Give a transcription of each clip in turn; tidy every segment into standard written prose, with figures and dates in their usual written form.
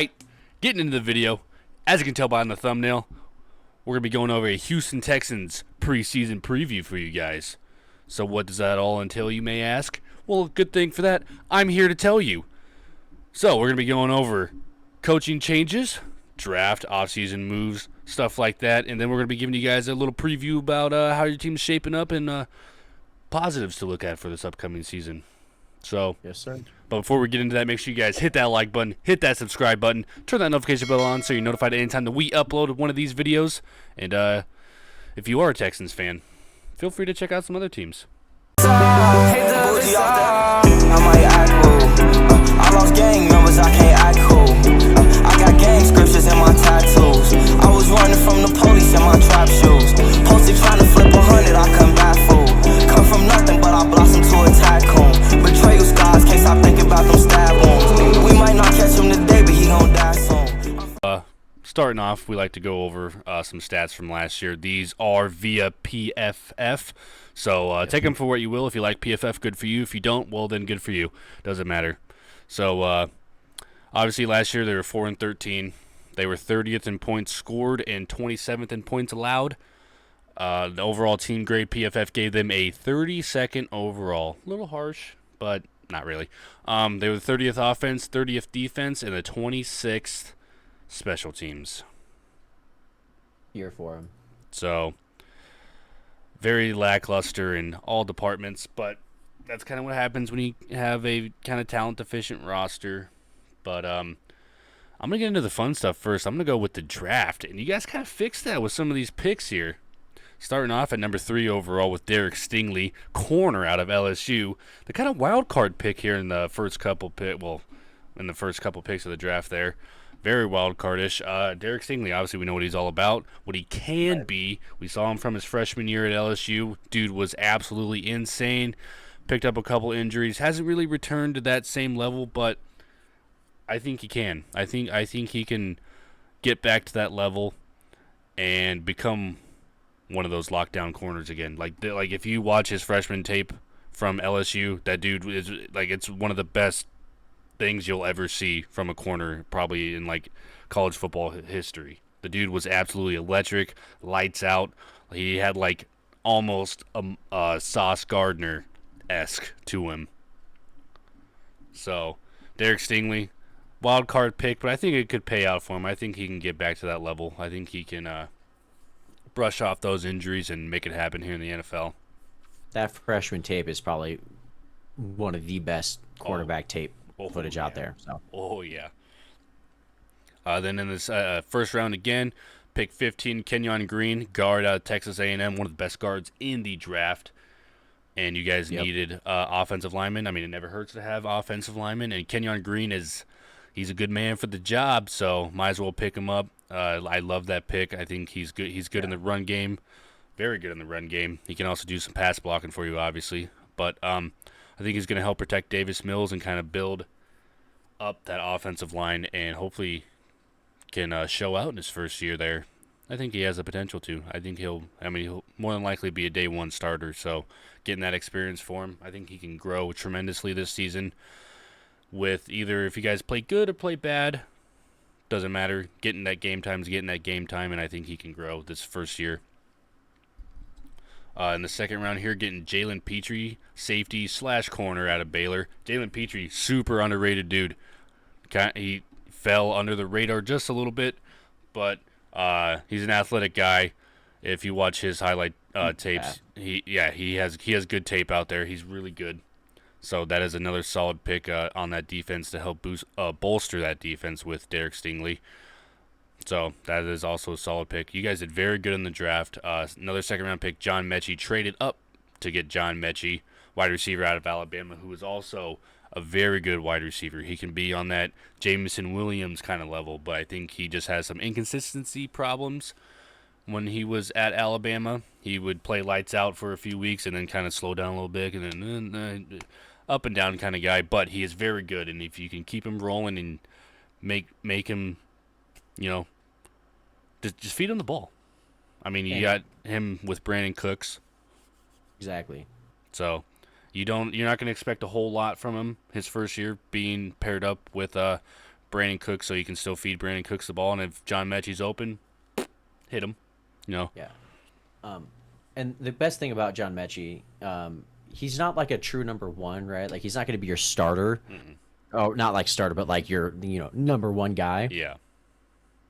right, getting into the video. As you can tell by the thumbnail, we're going to be going over a Houston Texans preseason preview for you guys. So what does that all entail, you may ask? Well, good thing for that, I'm here to tell you. So we're going to be going over coaching changes, draft, offseason moves, stuff like that. And then we're going to be giving you guys a little preview about how your team's shaping up and positives to look at for this upcoming season. So, yes, sir. But before we get into that, make sure you guys hit that like button, hit that subscribe button, turn that notification bell on so you're notified anytime that we upload one of these videos. And if you are a Texans fan, feel free to check out some other teams. I lost gang members, I can't act cool. I got gang scriptures in my tattoos. I was running from the police in my trap shoes. Posted trying to flip 100, I come back fool. Come from nothing, but I blossomed to a tycoon. Betrayal scars, can't stop thinking about them stab wounds. We might not catch him today, but he gon' die soon. Starting off, we like to go over some stats from last year. These are via PFF, so take them for what you will. If you like PFF, good for you. If you don't, well, then good for you. Doesn't matter. So, obviously, last year they were 4-13. They were 30th in points scored and 27th in points allowed. The overall team grade, PFF gave them a 32nd overall. A little harsh, but not really. They were the 30th offense, 30th defense, and the 26th special teams. Here for him. So, very lackluster in all departments, but that's kind of what happens when you have a kind of talent-deficient roster. But I'm going to get into the fun stuff first. I'm going to go with the draft, and you guys kind of fixed that with some of these picks here. Starting off at number 3 overall with Derek Stingley, corner out of LSU. The kind of wild card pick here in the first couple picks of the draft there. Very wild cardish. Derek Stingley, obviously we know what he's all about, what he can be. We saw him from his freshman year at LSU. Dude was absolutely insane. Picked up a couple injuries. Hasn't really returned to that same level, but I think he can. I think he can get back to that level and become one of those lockdown corners again. Like if you watch his freshman tape from LSU, that dude is like, it's one of the best things you'll ever see from a corner, probably in like college football history. The dude was absolutely electric, lights out. He had like almost a Sauce Gardner-esque to him. So Derek Stingley, wild card pick, but I think it could pay out for him. I think he can get back to that level. I think he can brush off those injuries and make it happen here in the NFL. That freshman tape is probably one of the best quarterback tape footage out there. So. Oh, yeah. Then in this first round again, pick 15, Kenyan Green, guard out of Texas A&M, one of the best guards in the draft. And you guys needed offensive linemen. I mean, it never hurts to have offensive linemen. And Kenyan Green he's a good man for the job, so might as well pick him up. I love that pick. I think he's good. He's good in the run game, very good in the run game. He can also do some pass blocking for you, obviously. But I think he's going to help protect Davis Mills and kind of build up that offensive line, and hopefully can show out in his first year there. I think he has the potential to. I think he'll more than likely be a day one starter. So getting that experience for him, I think he can grow tremendously this season. With either if you guys play good or play bad, doesn't matter. Getting that game time is getting that game time, and I think he can grow this first year. In the second round here, getting Jalen Petrie, safety / corner out of Baylor. Jalen Petrie, super underrated dude. He fell under the radar just a little bit, but he's an athletic guy. If you watch his highlight tapes, he has good tape out there. He's really good. So that is another solid pick on that defense to help bolster that defense with Derek Stingley. So that is also a solid pick. You guys did very good in the draft. Another second-round pick, John Metchi, traded up to get John Metchi, wide receiver out of Alabama, who is also a very good wide receiver. He can be on that Jameson Williams kind of level, but I think he just has some inconsistency problems. When he was at Alabama, he would play lights out for a few weeks and then kind of slow down a little bit, and then up and down kind of guy. But he is very good, and if you can keep him rolling and make him, just feed him the ball. I mean, you got him with Brandon Cooks. Exactly. So you're not going to expect a whole lot from him his first year being paired up with Brandon Cooks so you can still feed Brandon Cooks the ball, and if John Metchi's open, hit him. Yeah. And the best thing about John Metchi, he's not like a true number one, right? Like he's not going to be your starter. Mm-mm. Oh, not like starter, but like your number one guy. Yeah.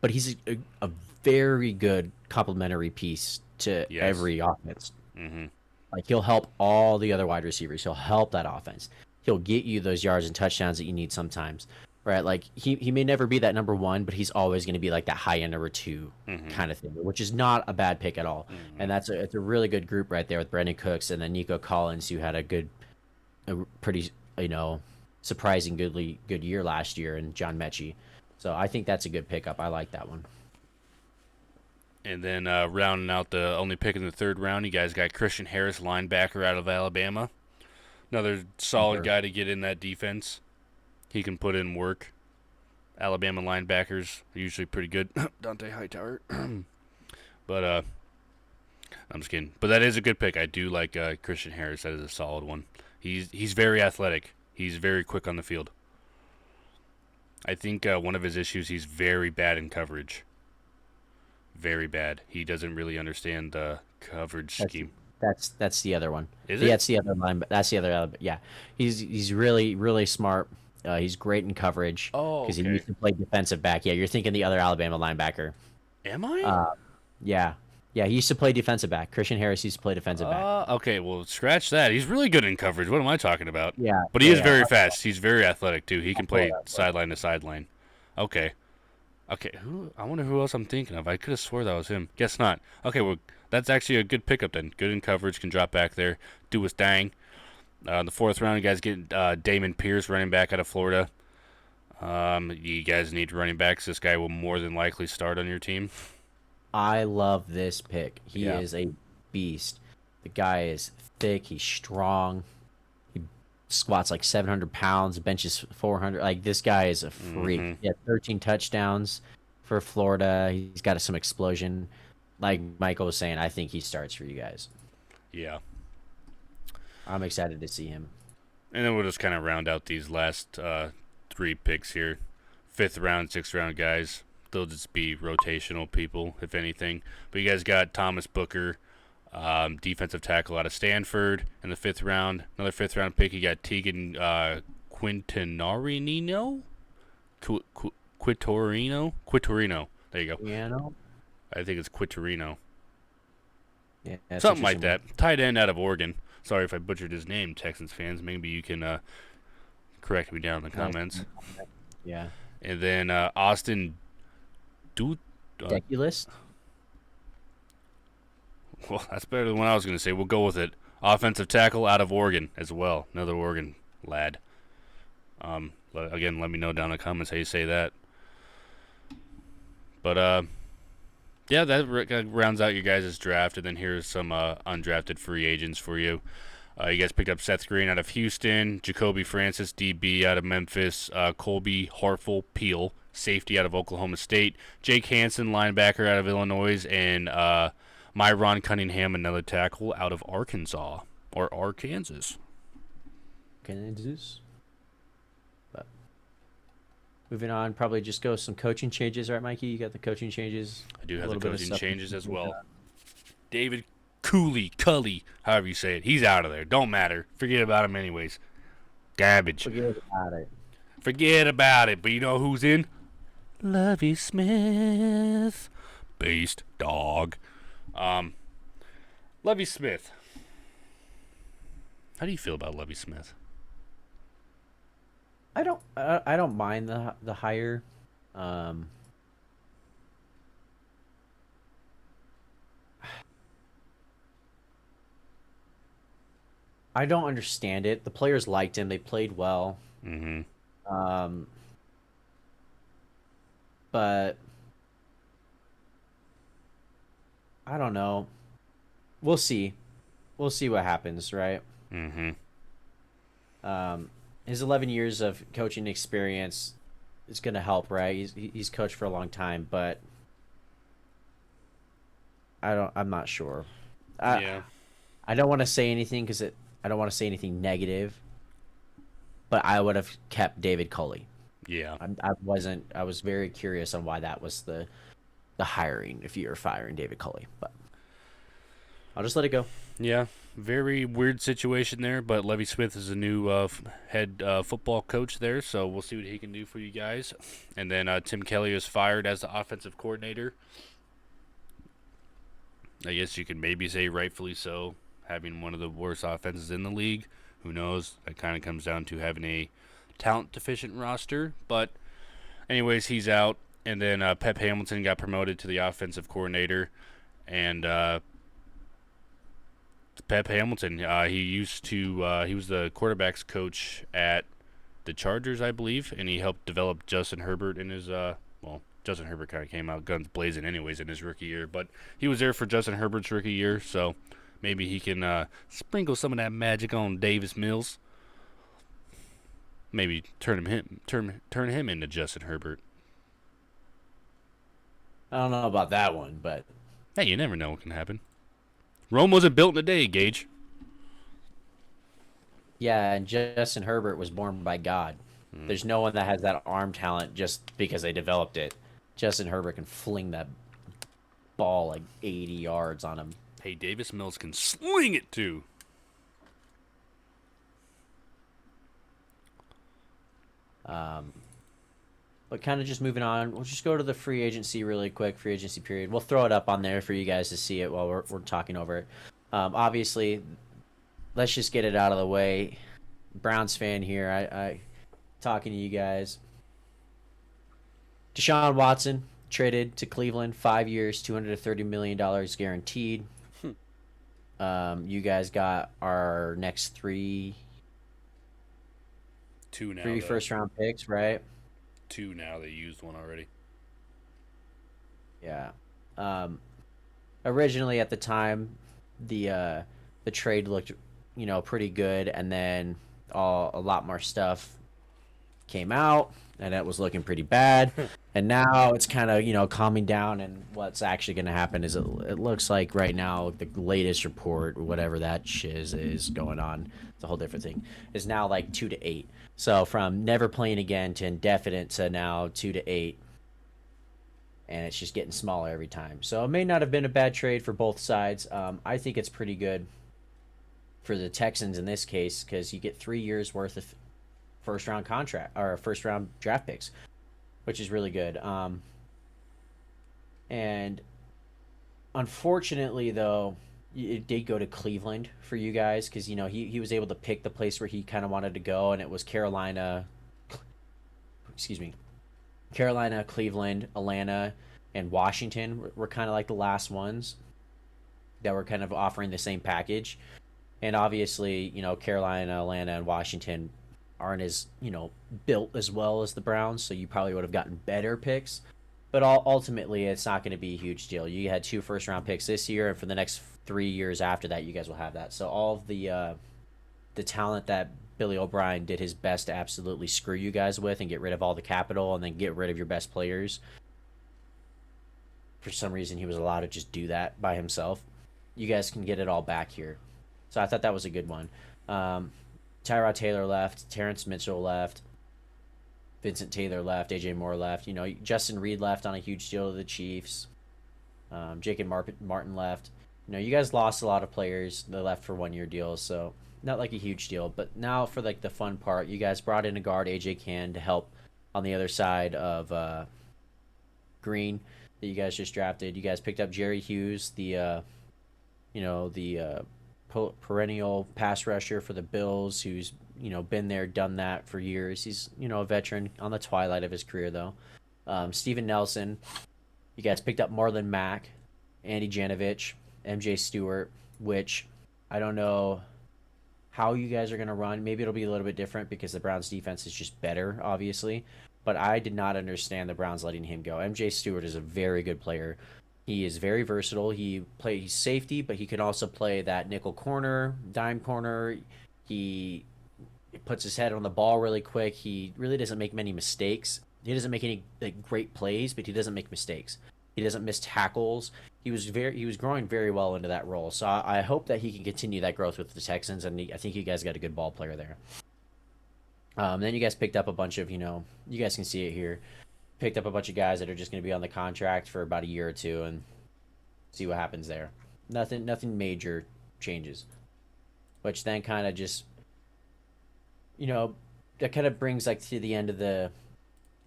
But he's a very good complementary piece to every offense. Mm-hmm. Like he'll help all the other wide receivers. He'll help that offense. He'll get you those yards and touchdowns that you need sometimes, right? Like he may never be that number one, but he's always going to be like that high end number two kind of thing, which is not a bad pick at all. And it's a really good group right there with Brandon Cooks and then Nico Collins, who had a pretty surprising good year last year, and John Metchi. So I think that's a good pickup. I like that one. And then rounding out the only pick in the third round, you guys got Christian Harris, linebacker out of Alabama. Another solid guy to get in that defense. He can put in work. Alabama linebackers are usually pretty good. Dante Hightower. But I'm just kidding. But that is a good pick. I do like Christian Harris. That is a solid one. He's very athletic. He's very quick on the field. I think one of his issues, he's very bad in coverage. Very bad. He doesn't really understand the coverage scheme. That's the other one. Is it? Yeah, that's the other line. That's the other. Yeah, he's really really smart. He's great in coverage. Oh, because he used to play defensive back. Yeah, you're thinking the other Alabama linebacker. Am I? Yeah. He used to play defensive back. Christian Harris used to play defensive back. Okay, well, scratch that. He's really good in coverage. What am I talking about? Yeah. But he is very fast. He's very athletic, too. He can play sideline to sideline. Okay. I wonder who else I'm thinking of. I could have swore that was him. Guess not. Okay, well, that's actually a good pickup then. Good in coverage, can drop back there, do his thing. In the fourth round, you guys get Damon Pierce, running back out of Florida. You guys need running backs. This guy will more than likely start on your team. I love this pick. He is a beast. The guy is thick. He's strong. He squats like 700 pounds, benches 400. Like, this guy is a freak. He had 13 touchdowns for Florida. He's got some explosion. Like Michael was saying, I think he starts for you guys. Yeah. I'm excited to see him. And then we'll just kind of round out these last three picks here. 5th round, 6th round guys. They'll just be rotational people, if anything. But you guys got Thomas Booker, defensive tackle out of Stanford in the 5th round. Another 5th round pick, you got Tegan Quintorino? Quitorino. There you go. Piano? I think it's Quitorino. Yeah, something like that. Tight end out of Oregon. Sorry if I butchered his name, Texans fans. Maybe you can correct me down in the comments. Yeah. And then Austin Deculus? Well, that's better than what I was going to say. We'll go with it. Offensive tackle out of Oregon as well. Another Oregon lad. Again, let me know down in the comments how you say that. But, yeah, that rounds out your guys' draft. And then here's some undrafted free agents for you. You guys picked up Seth Green out of Houston, Jacoby Francis, DB out of Memphis, Colby Hartful Peel, safety out of Oklahoma State, Jake Hansen, linebacker out of Illinois, and Myron Cunningham, another tackle out of Arkansas, or Arkansas. But moving on, probably just go some coaching changes, right, Mikey? You got the coaching changes? I do have the coaching changes as well. David Cully, however you say it, he's out of there. Don't matter. Forget about him anyways. Garbage. Forget about it. But you know who's in? Lovey Smith. Beast dog. Lovey Smith. How do you feel about Lovey Smith? I don't mind the hire. I don't understand it. The players liked him. They played well. Mm-hmm. But I don't know. We'll see. We'll see what happens, right? Mm-hmm. His 11 years of coaching experience is going to help, right? He's coached for a long time, but I'm not sure. Yeah. I don't want to say anything because I don't want to say anything negative, but I would have kept David Culley. Yeah. I was very curious on why that was the hiring if you're firing David Culley, but I'll just let it go. Yeah, very weird situation there, but Lovey Smith is a new head football coach there, so we'll see what he can do for you guys. And then Tim Kelly is fired as the offensive coordinator. I guess you could maybe say rightfully so, having one of the worst offenses in the league. Who knows? That kind of comes down to having a talent deficient roster. But, anyways, he's out. And then Pep Hamilton got promoted to the offensive coordinator. And Pep Hamilton, he was the quarterback's coach at the Chargers, I believe. And he helped develop Justin Herbert in his, Justin Herbert kind of came out guns blazing anyways in his rookie year. But he was there for Justin Herbert's rookie year, so maybe he can sprinkle some of that magic on Davis Mills. Maybe turn him into Justin Herbert. I don't know about that one, but Hey, you never know what can happen. Rome wasn't built in a day, Gage. yeah, and Justin Herbert was born by God. There's no one that has that arm talent just because they developed it. Justin Herbert can fling that ball like 80 yards on him. Hey, Davis Mills can sling it too. But kind of just moving on, we'll just go to the free agency really quick, free agency period. We'll throw it up on there for you guys to see it while we're talking over it. Obviously, let's just get it out of the way. Browns fan here, I talking to you guys. Deshaun Watson traded to Cleveland, 5 years, $230 million guaranteed. You guys got our next three first round picks, right? 2 now. They used one already. Yeah. Originally at the time, the trade looked, pretty good, and then a lot more stuff came out, and it was looking pretty bad. And now it's kind of, calming down, and what's actually going to happen is it looks like right now the latest report, whatever that shiz is going on, it's a whole different thing, is now like 2 to 8. So from never playing again to indefinite to now 2 to 8. And it's just getting smaller every time. So it may not have been a bad trade for both sides. I think it's pretty good for the Texans in this case because you get 3 years worth of first round draft picks, which is really good. And unfortunately, though, it did go to Cleveland for you guys because he was able to pick the place where he kind of wanted to go, and it was Carolina, Cleveland, Atlanta, and Washington were kind of like the last ones that were kind of offering the same package. And obviously, Carolina, Atlanta, and Washington aren't as, built as well as the Browns, so you probably would have gotten better picks. But ultimately, it's not going to be a huge deal. You had 2 first-round picks this year, and for the next 3 years after that, you guys will have that. So all of the talent that Billy O'Brien did his best to absolutely screw you guys with and get rid of all the capital and then get rid of your best players. For some reason, he was allowed to just do that by himself. You guys can get it all back here. So I thought that was a good one. Tyrod Taylor left. Terrence Mitchell left. Vincent Taylor left. AJ Moore left. Justin Reed left on a huge deal to the Chiefs. Jacob Martin left. You guys lost a lot of players. They left for 1-year deals, so not like a huge deal. But now for like the fun part, you guys brought in a guard, AJ Cann, to help on the other side of Green that you guys just drafted. You guys picked up Jerry Hughes, the perennial pass rusher for the Bills, who's been there, done that for years. He's a veteran on the twilight of his career though. Steven Nelson. You guys picked up Marlon Mack, Andy Janovich, MJ Stewart, which I don't know how you guys are going to run. Maybe it'll be a little bit different because the Browns defense is just better, obviously. But I did not understand the Browns letting him go. MJ Stewart is a very good player. He is very versatile. He plays safety, but he can also play that nickel corner, dime corner. He puts his head on the ball really quick. He really doesn't make many mistakes. He doesn't make any great plays, but he doesn't make mistakes. He doesn't miss tackles. He was growing very well into that role. So I hope that he can continue that growth with the Texans, and I think you guys got a good ball player there. Then you guys picked up a bunch of, you guys can see it here. Picked up a bunch of guys that are just going to be on the contract for about a year or two and see what happens there. Nothing major changes. Which then kind of just, that kind of brings like to the end of the,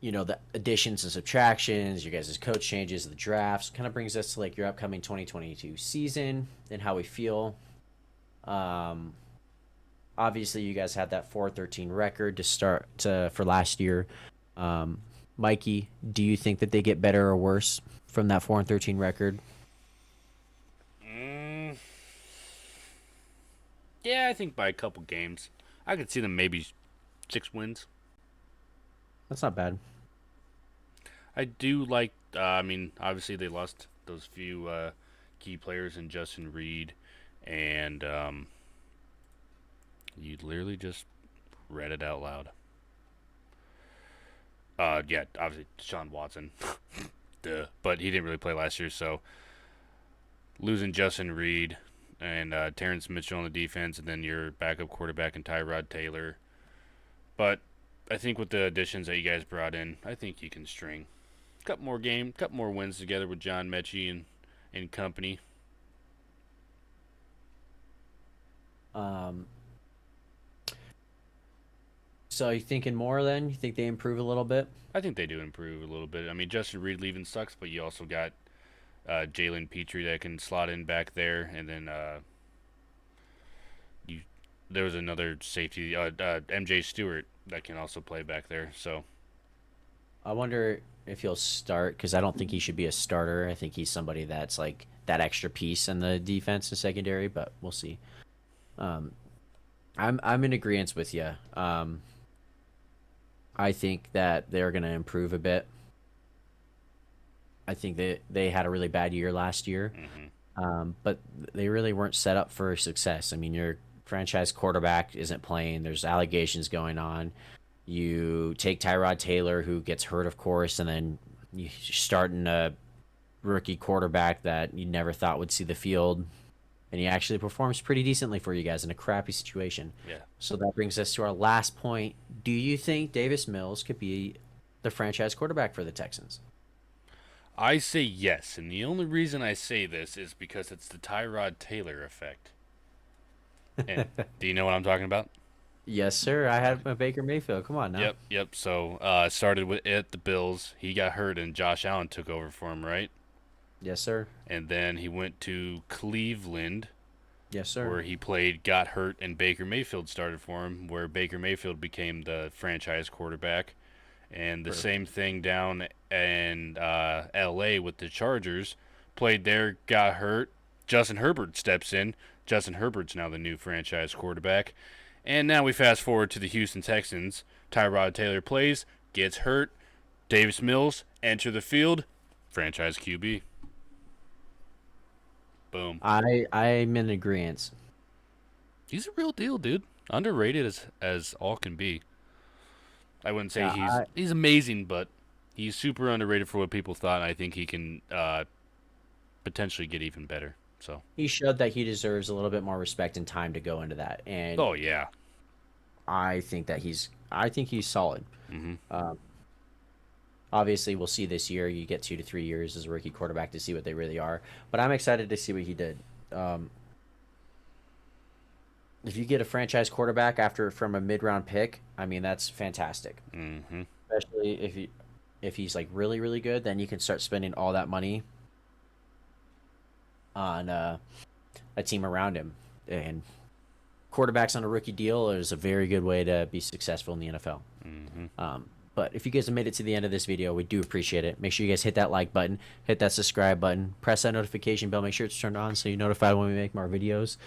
the additions and subtractions, your guys' coach changes, the drafts, kind of brings us to like your upcoming 2022 season and how we feel. Obviously, you guys had that 4-13 record for last year. Mikey, do you think that they get better or worse from that 4-13 record? Yeah, I think by a couple games. I could see them maybe 6 wins. That's not bad. I do like, obviously they lost those few key players in Justin Reed, and you literally just read it out loud. Yeah, obviously Deshaun Watson. Duh. But he didn't really play last year, so losing Justin Reed and Terrence Mitchell on the defense, and then your backup quarterback and Tyrod Taylor. But I think with the additions that you guys brought in, I think you can string a couple more wins together with John Metchi and company. So you thinking more then? You think they improve a little bit? I think they do improve a little bit. I mean, Justin Reed leaving sucks, but you also got Jalen Petrie that can slot in back there, and then there was another safety, MJ Stewart, that can also play back there. So I wonder if he'll start, because I don't think he should be a starter. I think he's somebody that's like that extra piece in the defense and secondary, but we'll see. I'm in agreement with you. I think that they're going to improve a bit. I think that they had a really bad year last year, but they really weren't set up for success. I mean, your franchise quarterback isn't playing. There's allegations going on. You take Tyrod Taylor, who gets hurt, of course, and then you start in a rookie quarterback that you never thought would see the field, and he actually performs pretty decently for you guys in a crappy situation. yeah. So that brings us to our last point. Do you think Davis Mills could be the franchise quarterback for the Texans? I say yes, and the only reason I say this is because it's the Tyrod Taylor effect. And do you know what I'm talking about? Yes, sir. I had my Baker Mayfield. Come on now. Yep. So started with the Bills. He got hurt, and Josh Allen took over for him, right? Yes, sir. And then he went to Cleveland. Yes, sir. Where he played, got hurt, and Baker Mayfield started for him, where Baker Mayfield became the franchise quarterback. And the same thing down in L.A. with the Chargers. Played there, got hurt. Justin Herbert steps in. Justin Herbert's now the new franchise quarterback. And now we fast forward to the Houston Texans. Tyrod Taylor plays, gets hurt. Davis Mills enter the field. Franchise QB. Boom. I'm in agreement. He's a real deal, dude. Underrated as all can be. I wouldn't say he's amazing, but he's super underrated for what people thought. And I think he can potentially get even better. So he showed that he deserves a little bit more respect and time to go into that. And oh yeah, I think he's solid. Obviously, we'll see this year. You get 2 to 3 years as a rookie quarterback to see what they really are. But I'm excited to see what he did. If you get a franchise quarterback from a mid-round pick, I mean, that's fantastic. Especially if he's like really, really good, then you can start spending all that money on a team around him. And quarterbacks on a rookie deal is a very good way to be successful in the NFL. But if you guys have made it to the end of this video, we do appreciate it. Make sure you guys hit that like button, hit that subscribe button, press that notification bell, make sure it's turned on so you're notified when we make more videos.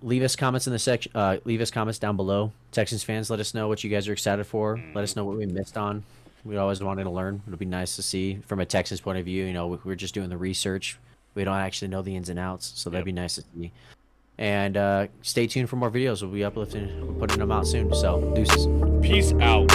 Leave us comments in the section. Leave us comments down below. Texans fans, let us know what you guys are excited for. Let us know what we missed on. We always wanted to learn. It'll be nice to see from a Texans point of view. You know, we're just doing the research. We don't actually know the ins and outs, so that'd be nice to see. And stay tuned for more videos. We'll be putting them out soon. So, deuces. Peace out.